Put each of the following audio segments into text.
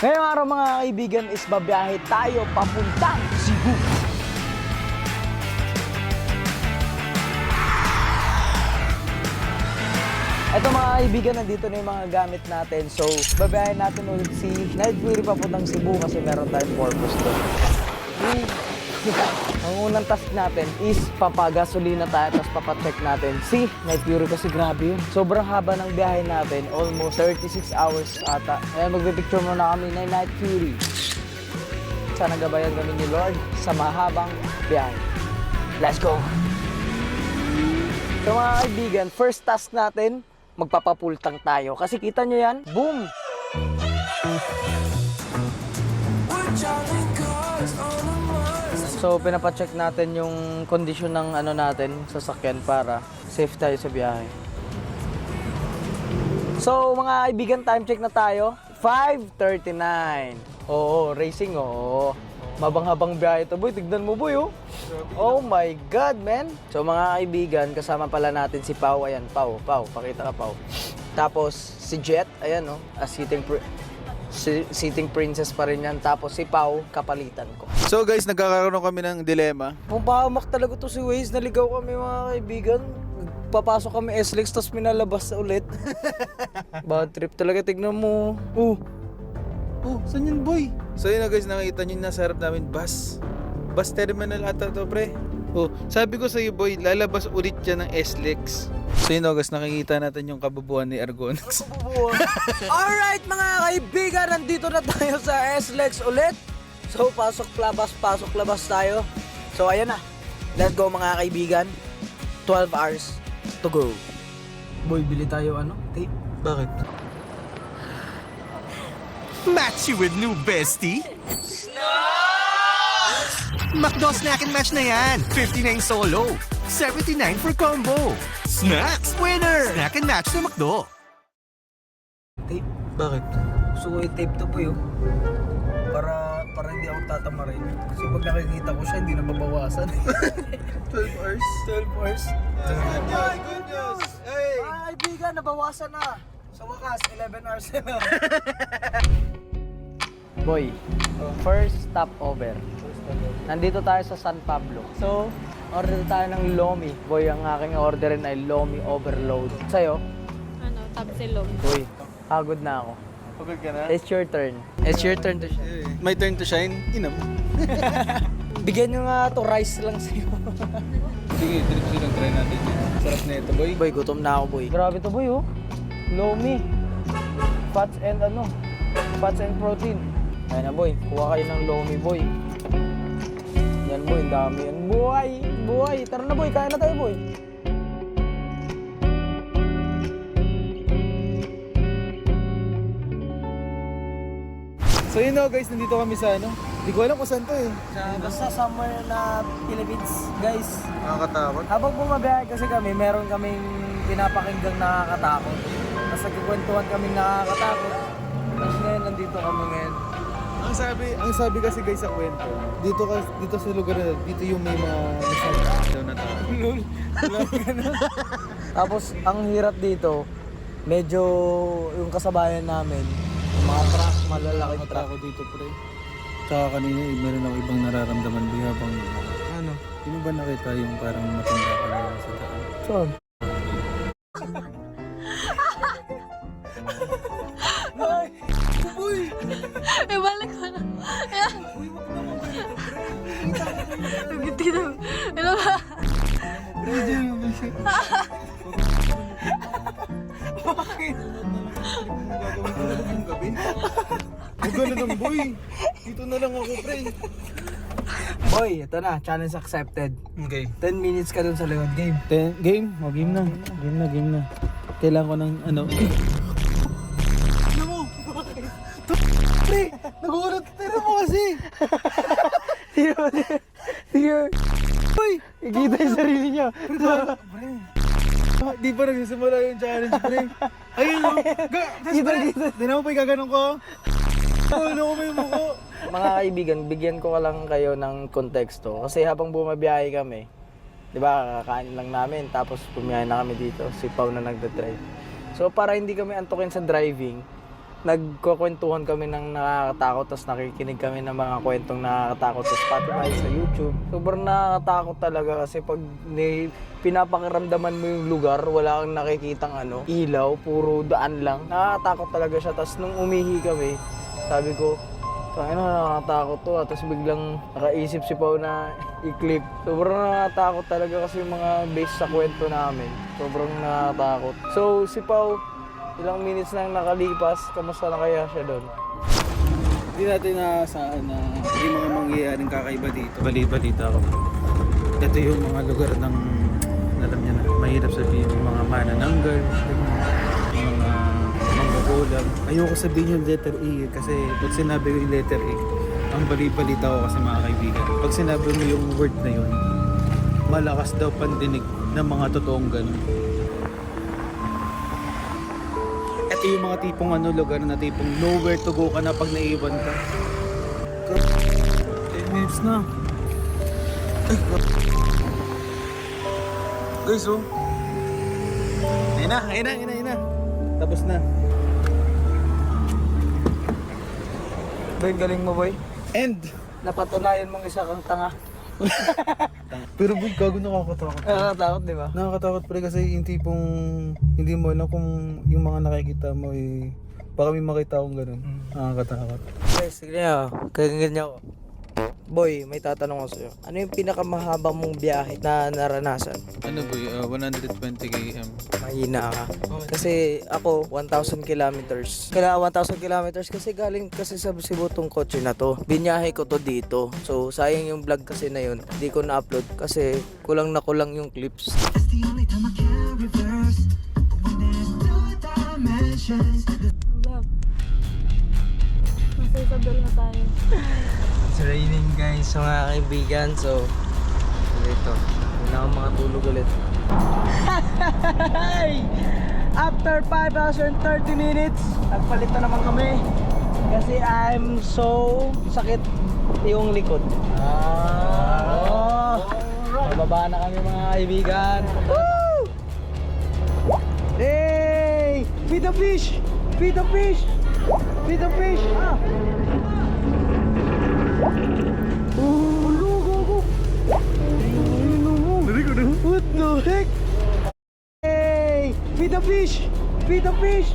Ngayong araw mga kaibigan is babiyahe tayo papuntang Cebu. Ito mga kaibigan, nandito na yung mga gamit natin. So, babiyahe natin ulit si Night Fury papuntang Cebu kasi meron tayong purpose doon. Ang unang task natin is papagasolina tayo tapos papacheck natin si Night Fury kasi grabe yun. Sobrang haba ng biyahe natin, almost 36 hours ata. Ayan, magpipicture muna kami ng Night Fury. Sana gabayan kami ni Lord sa mahabang biyahe. Let's go! So mga kaibigan, first task natin, magpapapultang tayo. Kasi kita nyo yan, boom! So, pinapacheck natin yung kondisyon ng ano natin, sasakyan para safe tayo sa biyahe. So, mga kaibigan, time check na tayo. 5:39. Oo, racing, oo. Mabang-habang biyahe ito, boy. Tignan mo, boy, oh. Oh my God, man. So, mga kaibigan, kasama pala natin si Pau. Ayan, Pau, pakita ka, Pau. Tapos, si Jet, ayan, oh. Sitting princess pa rin yan. Tapos si Pau, kapalitan ko. So guys, nagkakaroon kami ng dilema. Pumpahamak talaga to si Waze. Naligaw kami mga kaibigan. Papasok kami SLEX tapos minalabas ulit. Bad trip talaga, tignan mo. Saan yun, boy? So yun na guys, nakita nyo nasa harap namin bus terminal ata to, pre. Sabi ko sa'yo, boy, lalabas ulit yan ng SLEX. So yun, guys, nakikita natin yung kabubuan ni Argonax. Alright mga kaibigan, nandito na tayo sa SLEX ulit. So pasok labas tayo. So ayan na, let's go mga kaibigan. 12 hours to go. Boy, bili tayo tape. Bakit? Match you with new bestie? McDo Snack and Match na yan. 59 solo. 79 for combo. Snacks! Winner! Snack and Match na McDo. Tape? Bakit? Gusto ko yung tape to boy, oh. Para hindi ako tatamarin. Kasi pag nakikita ko siya, hindi na mabawasan. 12 hours? 12 hours. Good news! Hey! Mga kaibigan, nabawasan na. Sa wakas, 11 hours na. Boy, first stopover. Nandito tayo sa San Pablo. So, order tayo ng Lomi. Boy, ang aking orderin ay Lomi Overload. Sa'yo? Tapsilog. Boy, pagod na ako. Pagod ka na? It's your turn. It's your turn to shine. My turn to shine? Inam. Bigyan nyo nga to, rice lang sa'yo. Sige, direct lang try natin yun. Sarap na ito, boy. Boy, gutom na ako, boy. Grabe to, boy, oh. Lomi. Fats and protein. Ayan na, boy. Kuha kayo ng Lomi, boy. Yan, boy. Ang dami yan. Boy. Tara na, boy. Kaya na tayo, boy. So yun guys, nandito kami sa Hindi ko alam kung saan to eh. Basta somewhere na Philippines, guys. Nakakatakot. Habang bumabiyahe kasi kami, meron kaming pinapakinggang nakakatakot. Tapos nagkukwentuhan kaming nakakatakot. Tapos ngayon, nandito kami ngayon. Ang sabi kasi guys sa kwento, dito sa lugar na dito yung may mga daw na tao. Tapos, ang hirap dito, medyo yung kasabayan namin, yung mga truck, malalaking truck. Ako dito, pre. Tsaka kanina, meron ako ibang nararamdaman habang Ano? Hindi mo ba nakita yung parang matanda ka lang sa daan? Saan? Eh, balik ko na. Nagiti na. Ano ba? Huwag ka na lang, boy. Dito na lang ako, pre. Boy, ito na. Challenge accepted. Okay. 10 minutes ka dun sa likod. Game. Game? Game na. Kailangan ko ng Pre! Nagulat! Tira mo kasi! Sige. Boy! Ikita yung sarili niyo. Di pa nagsisimula yung challenge, pre. Ayun o. Kita. Tignan mo pa yung gaganon ko. Ano ko may muko. Mga kaibigan, bigyan ko lang kayo ng konteksto. Kasi habang bumabiyahe kami, di ba, kakain lang namin. Tapos pumiyahe na kami dito. Si Pau na nagdadrive. So para hindi kami antukin sa driving, nagkukwentuhan kami ng nakakatakot, tapos nakikinig kami ng mga kwentong nakakatakot sa Spotify, sa YouTube. Sobrang nakakatakot talaga kasi pag pinapakiramdaman mo yung lugar, wala kang nakikitang ilaw, puro daan lang. Nakakatakot talaga siya. Tapos nung umihi kami, sabi ko, nakakatakot to. Tapos biglang nakaisip si Pao na i-clip. Sobrang nakakatakot talaga kasi yung mga base sa kwento namin. Sobrang nakakatakot. So si Pao, ilang minutes nang nakalipas, kamusta na kaya siya doon? Hindi natin nasaan na yung mga mangyayaring kakaiba dito. Balita ako. Ito yung mga lugar ng, alam niya na, mahirap sabihin yung mga manananggal, yung mga manggagulang. Ayoko sabihin yung letter E kasi pag sinabi ko yung letter E, ang balita ko kasi mga kaibigan. Pag sinabi mo yung word na yun, malakas daw pandinig ng mga totoong ganun. Ito yung mga tipong lugar na tipong nowhere to go ka na pag naiwan ka. 10 minutes na. Ay, guys, oh. Ayun na. Tapos na. Boy, galing mo, boy. And, Napatunayan mong isa kang tanga. pero boy, gago nakakatakot. Nakakatakot, di ba? Nakakatakot pre kasi yung tipong hindi mo alam kung yung mga nakikita mo baka may makita akong ganun. Nakakatakot. Guys, sige niya. Kagangin niya ako. Boy, may tatanong ako sa'yo. Ano yung pinakamahaba mong biyahe na naranasan? Ano boy, 120 km. Mahina ka. Kasi ako, 1,000 kilometers. Kaya 1,000 kilometers kasi galing kasi sa Cebu tong kotse na to. Binyahe ko to dito. So, sayang yung vlog kasi na yun. Hindi ko na-upload kasi kulang na kulang yung clips. That's the only time I can reverse. But when there's two dimensions. Love. Nasa Isabel na tayo. It's raining guys, so mga kaibigan. So, dito. Hindi na ako makatulog ulit. After 5 hours and 30 minutes, nagpalit na naman kami. Kasi I'm so sakit yung likod. Bababa na kami mga kaibigan. Woo! Hey! Feed the fish! Feed the fish! Feed the fish! What the heck? Hey! Feed the fish! Feed the fish!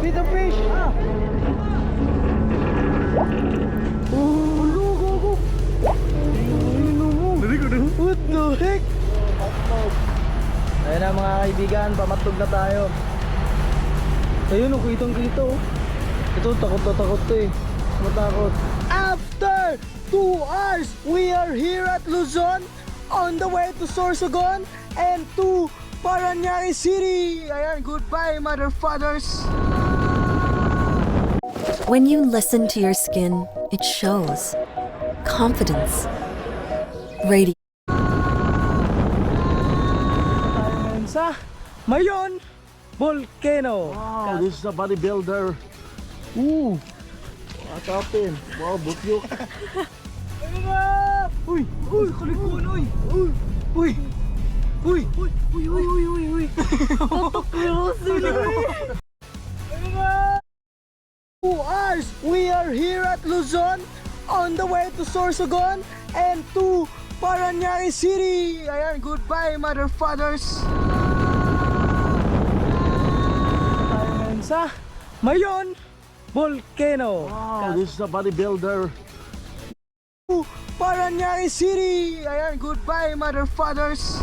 Feed the fish! What the heck? Ayun na mga kaibigan, pamatlog na tayo. Ayun, kitang kita oh. Ito, takot na takot to eh. Matakot. After 2 hours, we are here at Luzon on the way to Sorsogon and to Parañaque City. Ayan, goodbye mother fathers. When you listen to your skin, it shows. Confidence. Radiant. Ayan sa Mayon Volcano. Wow, this is a bodybuilder. Ooh, what happened? Wow, bukyok. Ayun na! Uy! Uy! Kalikuan! Uy! Uy! Uy! Uy! Uy! Uy! Uy! Uy! Uy! Uy! Ayun na! 2 hours, we are here at Luzon on the way to Sorsogon and to Parañaque City. Ayan, goodbye mother fathers. Ayan sa Mayon Volcano. Wow, this is a bodybuilder. Parañaque City. Ayan, goodbye mother fathers.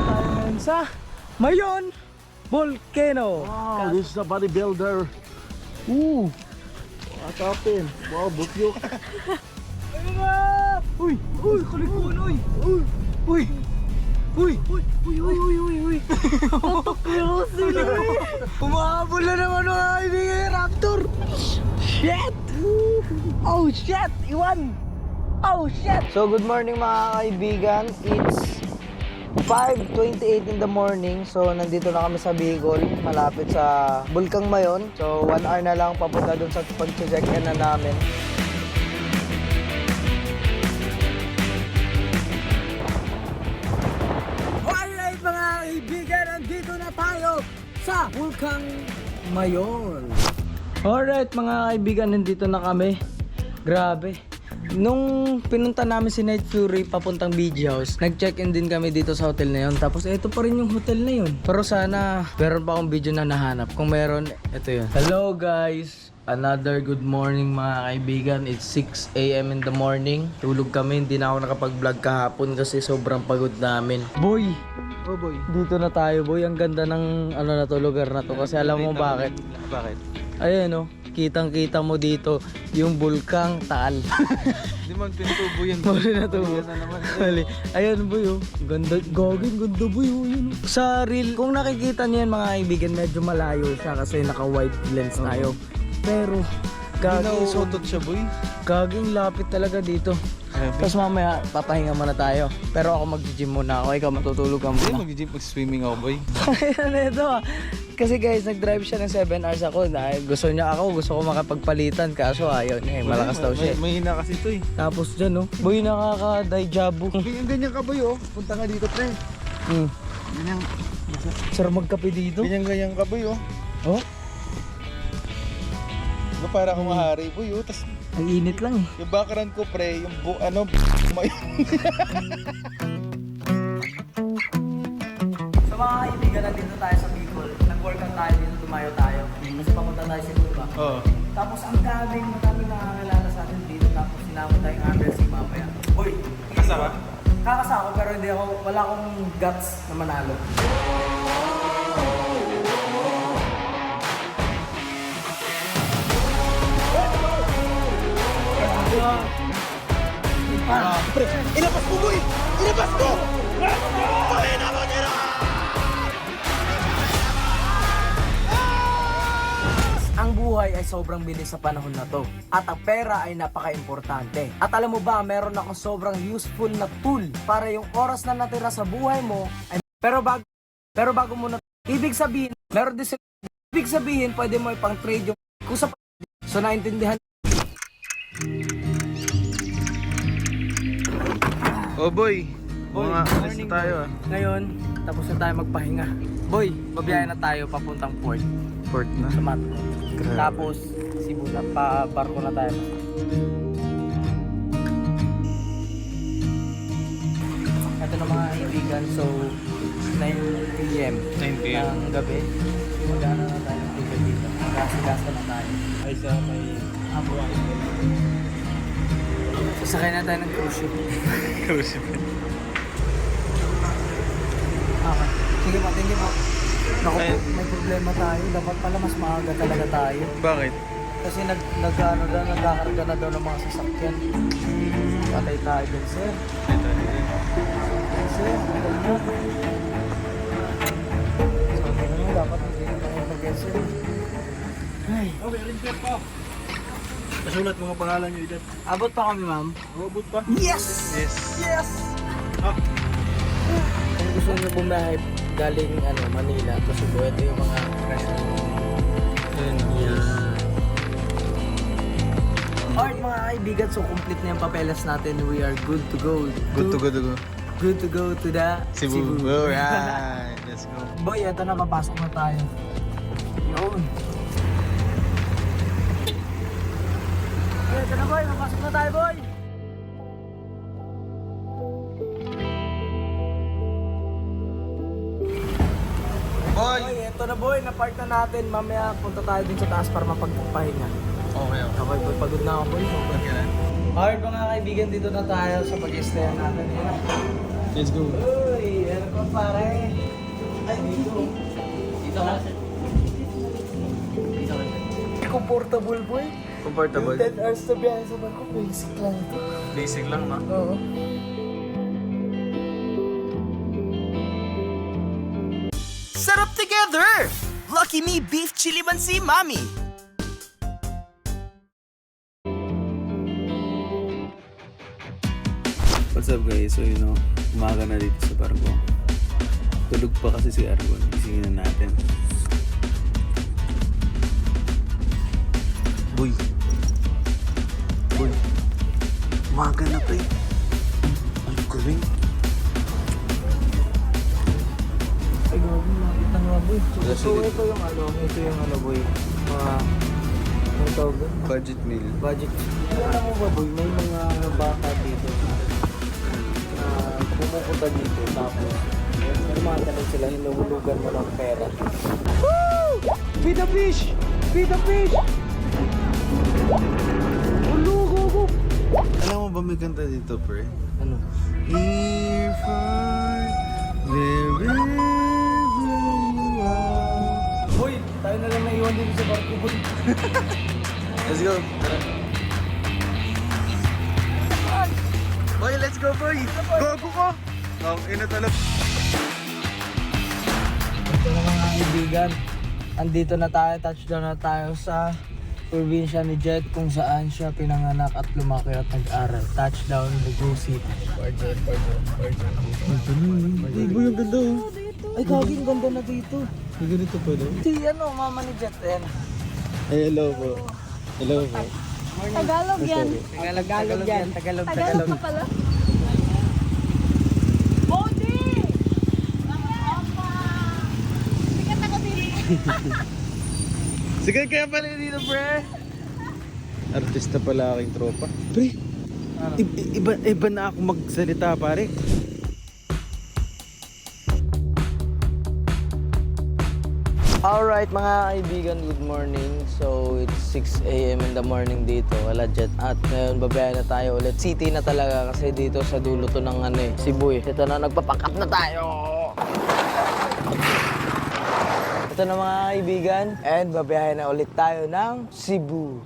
Ayan sa Mayon Volcano. Wow, this is a bodybuilder. Ooh, what happened? Wow, bukyok. Ayun na! Uy! Uy! Kalikuan! Uy! Uy! Uy! Uy! Uy! Uy! Uy! Uy! Uy! Uy! Umahabol na naman mga kaibigan, Raptor! Shit! Oh shit! Iwan! Oh shit! So good morning mga kaibigan. It's 5:28 in the morning. So nandito na kami sa Bicol, malapit sa Bulkang Mayon. So 1 hour na lang papunta dun sa pag-check-in na namin. Alright mga kaibigan, nandito na tayo sa Bulkang Mayon. Alright mga kaibigan, nandito na kami. Grabe. Nung pinunta namin si Night Fury papuntang beach house, nag-check-in din kami dito sa hotel na yun. Tapos ito pa rin yung hotel na yun. Pero sana meron pa akong video na nahanap. Kung meron, ito yun. Hello guys! Another good morning mga kaibigan. It's 6 AM in the morning. Tulog kami, hindi na ako nakapag-vlog kahapon kasi sobrang pagod namin. Boy! Oh boy. Dito na tayo boy. Ang ganda ng ano na to, lugar na to. Kasi alam mo bakit? Bakit? Ayan o. Kitang-kita mo dito yung Bulkang Taal. Hindi man pintubo yan. Muli na to. Yan na naman. Mali. Ayan boy oh. Ganda, gagawin, ganda boy oh. Yun, oh. Sa reel, kung nakikita niyo yan mga kaibigan, medyo malayo siya kasi naka-wide lens tayo. Pero, Hindi na siya boy. gaging lapit talaga dito. Tapos mamaya, papahinga muna tayo. Pero ako mag-gym muna ako. Ikaw matutulog ka Hindi, muna. mag-swimming ako boy. Ayan ito ah. Kasi guys, nag-drive siya ng 7 hours ako. Gusto niya ako, gusto ko makapagpalitan. Kaso ayaw niya eh. Malakas daw siya. May hina kasi ito eh. Tapos dyan oh. Boy, nakaka-daijabu. Ganyan ka boy oh. Punta nga dito pre. Ganyan. Sarap magkape dito. Ganyan ka boy oh. Oh, Diba para akong mahari boy oh. Tas ang init lang eh. yung background ko pre, yung may... So mga kaibigan, nandito tayo sa Bicol. Nag-workout tayo dito, tumayo tayo. Kasi papunta tayo sa Bulba. Oo. Tapos ang daming nakakilala sa atin dito. Tapos sinama tayong Anderson mamaya. Boy, Kasama? kakasako pero hindi ako, wala akong guts na manalo. Ilabas mo boy! Ilabas mo! Ang buhay ay sobrang bilis sa panahon na to. At ang pera ay napaka-importante. At alam mo ba, meron akong sobrang useful na tool para yung oras na natira sa buhay mo ay... Pero bago mo na... Ibig sabihin, meron din sila... Ibig sabihin, pwede mo ipang trade yung... Kung sa... So naintindihan... Oh boy! Boy, Mga alis morning, na tayo boy. ah. Ngayon, tapos na tayo magpahinga. Boy, babiyahe na tayo papuntang port. Port na. Sa Matco. Tapos, Cebu na, pa barko na tayo. Ito na mga kaibigan, so 9 p.m. 9 p.m. ng gabi. Magana na tayo ng ticket dito. Gasa-gasa na tayo. Ay sa may... Abuhay. Sasakay na tayo ng cruise ship. Cruise ship. Okay. Sige pa, thank you po. Naku, Ayun. may problema tayo. Dapat pala mas maaga talaga tayo. Bakit? Kasi nagkakarga na daw ng mga sasakyan. Patay tayo din, sir. Ito. Sir, patay na. So, tingnan mo, dapat hindi na tayo mag-get, sir. Ay. Okay, rin pa. Nasulat mga pangalan nyo dyan. Abot pa kami, ma'am. Robot pa? Yes! Yes. Yes! Ah. Kung gusto nyo bumiyahe galing Manila, Cebu, ito yung mga restaurant. Yan. Alright mga kaibigan, so complete na yung papeles natin. We are good to go. Good to go. Good to go to the Cebu. Alright, let's go. Boy, ito na, papasok na tayo. Yun. Ito na boy, papasok na tayo boy. Boy! Boy, ito na boy, na-park na natin. Mamaya punta tayo dun sa taas para mapagpapahinga. Okay. Okay boy, pagod na ako boy. Alright mga kaibigan, dito na tayo sa pag-stay natin. Let's go. Uy, ano ko pare? Ay, dito. Dito ka. Dito ka. Comfortable boy. Comfortable. Yung 10 hours na biyahe sa barko, basic lang ito. Basic lang no? Oo. Sarap together! Lucky Me Beef Chili Mansi Mami! What's up guys? So umaga na dito sa barko. Tulog pa kasi si Argon. Isingin na natin. Boy. Umaga na pre. Ano gawin? Ay, gawin, nakita nga boy. Alas So, ulit. ito yung ano, boy. Mga, ano tawag doon? Budget meal. Budget. Alam mo ba, boy, may mga bata dito na pumupunta dito, tapos tumatanong sila, hinuhulugan mo ng pera. Woo! Feed the fish! Feed the fish! Hulugo! Alam mo ba may kanta dito, pre? Ano? If I, wherever you are. Boy, tayo na lang naiwan dito sa barko, boy. Let's go. Tara. Boy, let's go, boy. Go ko. Ina talap. Ito na mga kaibigan. Andito na tayo, touchdown na tayo sa probinsya ni Jet kung saan siya pinanganak at lumaki at nag-aral. Touchdown, Lugo City. Ay, boy, ang ganda oh. Ay, kaging ganda na dito. May ganito pala. Si ano, mama ni Jet. Ayan. Ay, hello po. Hello po. Tagalog yan. Tagalog yan. Tagalog Tagalog ka pala. Sikat ako dito. Sige, kaya pala dito, pre. Artista pala aking tropa. Pre, iba na ako magsalita, pare. Alright mga kaibigan, good morning. So it's 6 a.m. in the morning dito, wala Jet. At ngayon babayan na tayo ulit. City na talaga kasi dito sa dulo to ng ano eh, Cebu eh. Ito na, nagpapack up na tayo. Ito na mga kaibigan, and babayan na ulit tayo ng Cebu.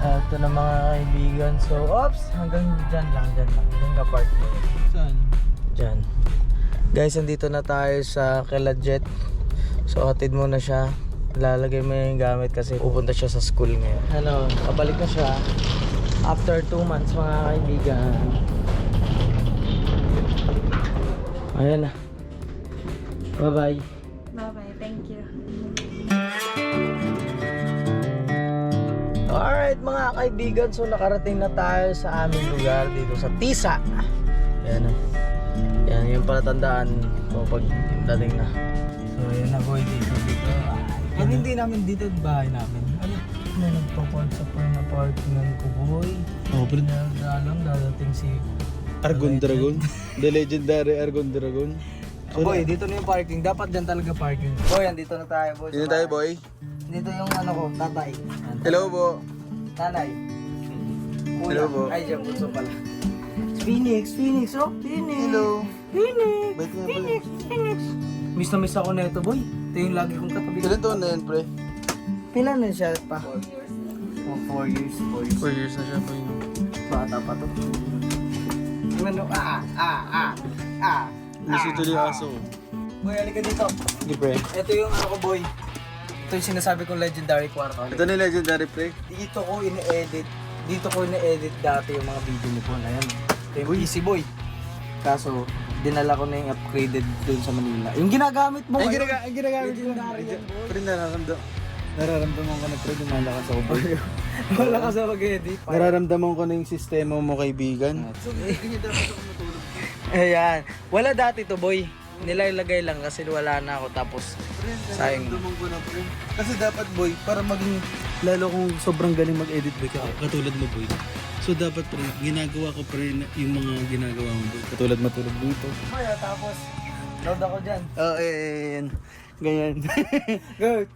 Ito na mga kaibigan. So, ops, hanggang dyan lang. Hanggang ka-park mo. Saan? Dyan. Guys, andito na tayo sa kila Jet. So, hatid mo na siya. Lalagay mo yung gamit kasi pupunta siya sa school ngayon. Ano, kabalik na siya. After 2 months mga kaibigan. Ayan na. Bye-bye. Bye-bye. Thank you. Alright mga kaibigan, so nakarating na tayo sa aming lugar dito sa Tisa. Yan o. Yan yung palatandaan kung pagdating na. So yan na boy, dito. Pag hindi namin dito, bahay namin. Ano? May nagpapark sa na parkingan ko boy. Oh, pre. Dalang dadating si Argon Dragon. The legendary Argon Dragon. Boy, dito na yung parking. Dapat dyan talaga parking. Boy, andito na tayo boy. Dito tayo, boy. Dito yung ano ko, tatay. Hello po. Nanay. Kuya. Hello po. Ay, dyan bunso pala. Phoenix, oh. Phoenix. Hello. Phoenix. Ba't nga pala? Phoenix. Miss na miss ako na ito, boy. Ito yung lagi kong katabi. Ilan taon na yan, pre? Ilan na siya pa? 4 years. 4 years. 4 years na siya, boy. Bata pa to. Ano? Gusto tuloy yung aso ko. Boy, halika dito. Hindi, pre. Ito yung ano ko, boy. Ito yung sinasabi kong legendary kwarto. Ito na yung legendary, pre. Dito ko ini-edit dati yung mga video ni Pon. Ayan. Ito yung PC boy. Kaso, dinala ko na yung upgraded doon sa Manila. Yung ginagamit mo. Ay, ngayon, ginagamit ko. legendary yan, boy. Pre, nararamdaman ko na, pre, lumalakas ako, boy. Wala ka sa mag-edit. Nararamdaman ko na yung sistema mo, kaibigan. Ayan. Wala dati to, boy. Nilalagay lang kasi wala na ako. Tapos, sayang. Nararamdaman ko na, pre. Kasi dapat, boy, para maging lalo kong sobrang galing mag-edit, boy, katulad mo, boy. So dapat, pre, ginagawa ko, pre, yung mga ginagawa mo, boy. Katulad matulog dito. Boy, tapos, load ako dyan. Oh, ganyan. Go.